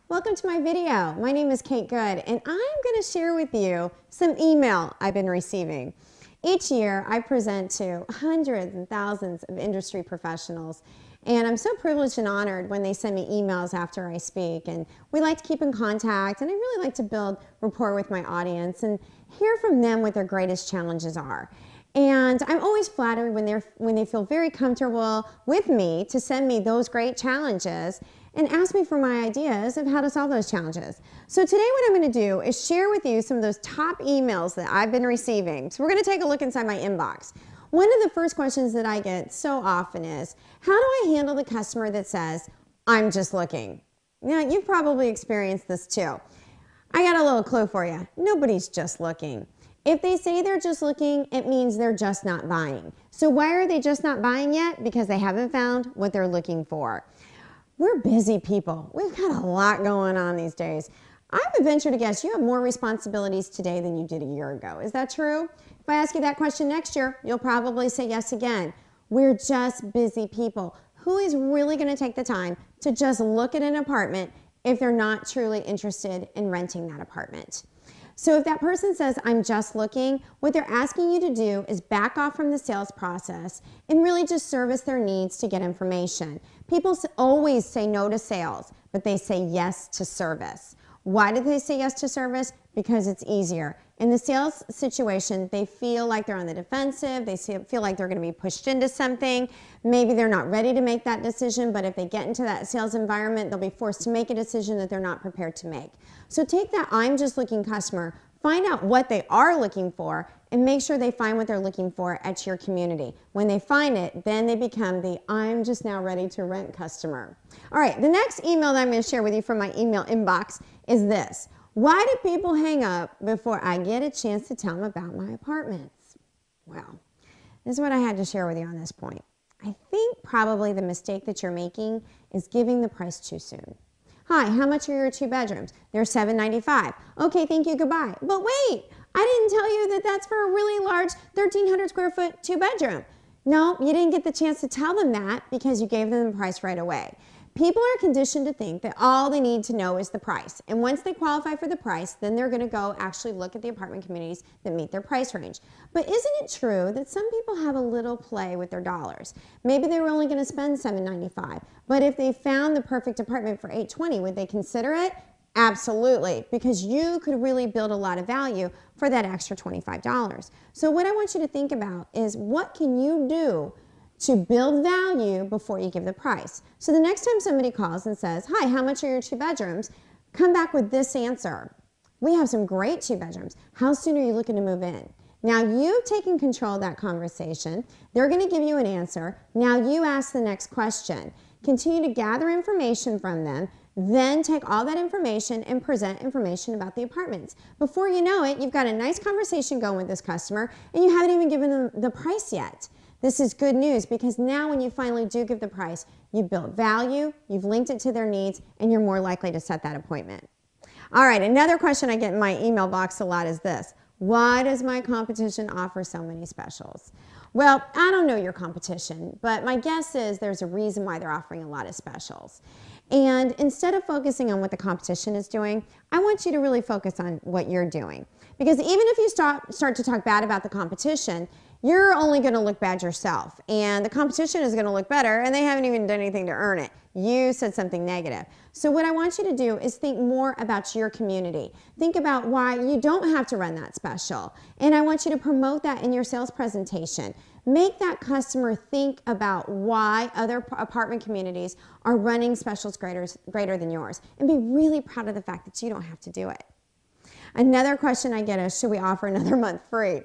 Welcome to my video. My name is Kate Good, and I'm going to share with you some email I've been receiving. Each year, I present to hundreds and thousands of industry professionals, and I'm so privileged and honored when they send me emails after I speak. And we like to keep in contact, and I really like to build rapport with my audience and hear from them what their greatest challenges are. And I'm always flattered when they feel very comfortable with me to send me those great challenges and ask me for my ideas of how to solve those challenges. So today what I'm going to do is share with you some of those top emails that I've been receiving. So we're going to take a look inside my inbox. One of the first questions that I get so often is, how do I handle the customer that says, I'm just looking? Now, you've probably experienced this too. I got a little clue for you. Nobody's just looking. If they say they're just looking, it means they're just not buying. So why are they just not buying yet? Because they haven't found what they're looking for. We're busy people. We've got a lot going on these days. I would venture to guess you have more responsibilities today than you did a year ago. Is that true? If I ask you that question next year, you'll probably say yes again. We're just busy people. Who is really going to take the time to just look at an apartment if they're not truly interested in renting that apartment? So if that person says, I'm just looking, what they're asking you to do is back off from the sales process and really just service their needs to get information. People always say no to sales, but they say yes to service. Why do they say yes to service? Because it's easier. In the sales situation, they feel like they're on the defensive. They feel like they're going to be pushed into something. Maybe they're not ready to make that decision, but if they get into that sales environment, they'll be forced to make a decision that they're not prepared to make. So take that I'm just looking customer, find out what they are looking for, and make sure they find what they're looking for at your community. When they find it, then they become the I'm just now ready to rent customer. All right, the next email that I'm going to share with you from my email inbox is this. Why do people hang up before I get a chance to tell them about my apartments? Well, this is what I had to share with you on this point. I think probably the mistake that you're making is giving the price too soon. Hi, how much are your 2 bedrooms? They're $795. Okay, thank you, goodbye. But wait, I didn't tell you that that's for a really large 1,300 square foot 2 bedroom. No, you didn't get the chance to tell them that because you gave them the price right away. People are conditioned to think that all they need to know is the price. And once they qualify for the price, then they're going to go actually look at the apartment communities that meet their price range. But isn't it true that some people have a little play with their dollars? Maybe they were only going to spend $795, but if they found the perfect apartment for $820, would they consider it? Absolutely, because you could really build a lot of value for that extra $25. So what I want you to think about is, what can you do to build value before you give the price? So the next time somebody calls and says, hi, how much are your 2 bedrooms? Come back with this answer. We have some great 2 bedrooms. How soon are you looking to move in? Now you've taken control of that conversation. They're going to give you an answer. Now you ask the next question. Continue to gather information from them, then take all that information and present information about the apartments. Before you know it, you've got a nice conversation going with this customer and you haven't even given them the price yet. This is good news because now when you finally do give the price, you've built value, you've linked it to their needs, and you're more likely to set that appointment. All right, another question I get in my email box a lot is this. Why does my competition offer so many specials? Well, I don't know your competition, but my guess is there's a reason why they're offering a lot of specials. And instead of focusing on what the competition is doing, I want you to really focus on what you're doing. Because even if you start to talk bad about the competition, you're only going to look bad yourself. And the competition is going to look better, and they haven't even done anything to earn it. You said something negative. So what I want you to do is think more about your community. Think about why you don't have to run that special. And I want you to promote that in your sales presentation. Make that customer think about why other apartment communities are running specials greater than yours. And be really proud of the fact that you don't have to do it. Another question I get is, should we offer another month free?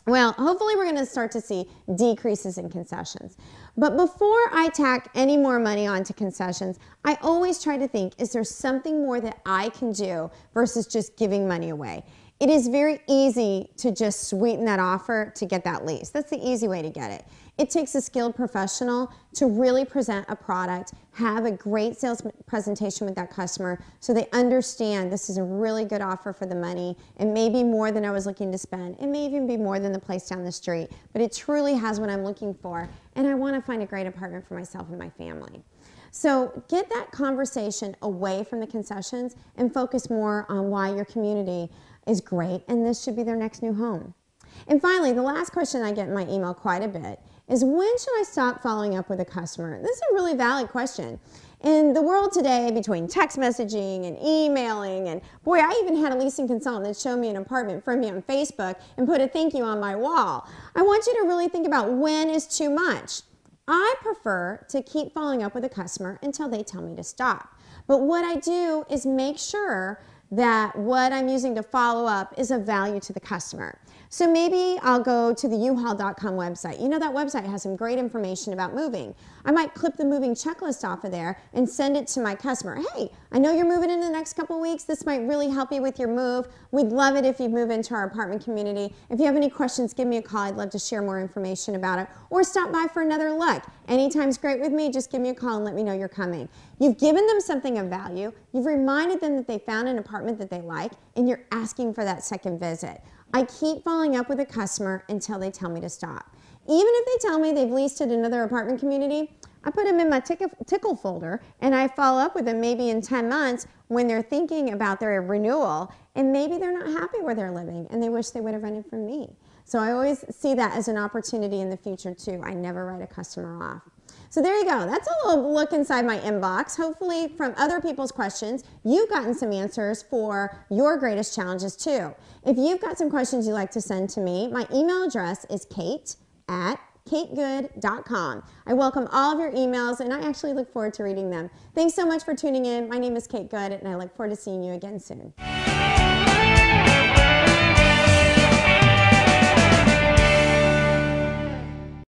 Well, hopefully we're going to start to see decreases in concessions. But before I tack any more money onto concessions, I always try to think, is there something more that I can do versus just giving money away? It is very easy to just sweeten that offer to get that lease. That's the easy way to get it. It takes a skilled professional to really present a product, have a great sales presentation with that customer so they understand this is a really good offer for the money. It may be more than I was looking to spend. It may even be more than the place down the street, but it truly has what I'm looking for, and I want to find a great apartment for myself and my family. So get that conversation away from the concessions and focus more on why your community is great and this should be their next new home. And finally, the last question I get in my email quite a bit is, when should I stop following up with a customer? This is a really valid question. In the world today, between text messaging and emailing, and boy, I even had a leasing consultant that showed me an apartment from me on Facebook and put a thank you on my wall. I want you to really think about when is too much. I prefer to keep following up with a customer until they tell me to stop. But what I do is make sure that what I'm using to follow up is of value to the customer. So maybe I'll go to the uhaul.com website. You know, that website has some great information about moving. I might clip the moving checklist off of there and send it to my customer. Hey, I know you're moving in the next couple weeks. This might really help you with your move. We'd love it if you move into our apartment community. If you have any questions, give me a call. I'd love to share more information about it, or stop by for another look. Anytime's great with me. Just give me a call and let me know you're coming. You've given them something of value. You've reminded them that they found an apartment that they like, and you're asking for that second visit. I keep following up with a customer until they tell me to stop. Even if they tell me they've leased at another apartment community, I put them in my tickle folder and I follow up with them maybe in 10 months when they're thinking about their renewal and maybe they're not happy where they're living and they wish they would have rented from me. So I always see that as an opportunity in the future too. I never write a customer off. So there you go. That's a little look inside my inbox. Hopefully from other people's questions, you've gotten some answers for your greatest challenges too. If you've got some questions you'd like to send to me, my email address is kate@kategood.com. I welcome all of your emails and I actually look forward to reading them. Thanks so much for tuning in. My name is Kate Good and I look forward to seeing you again soon.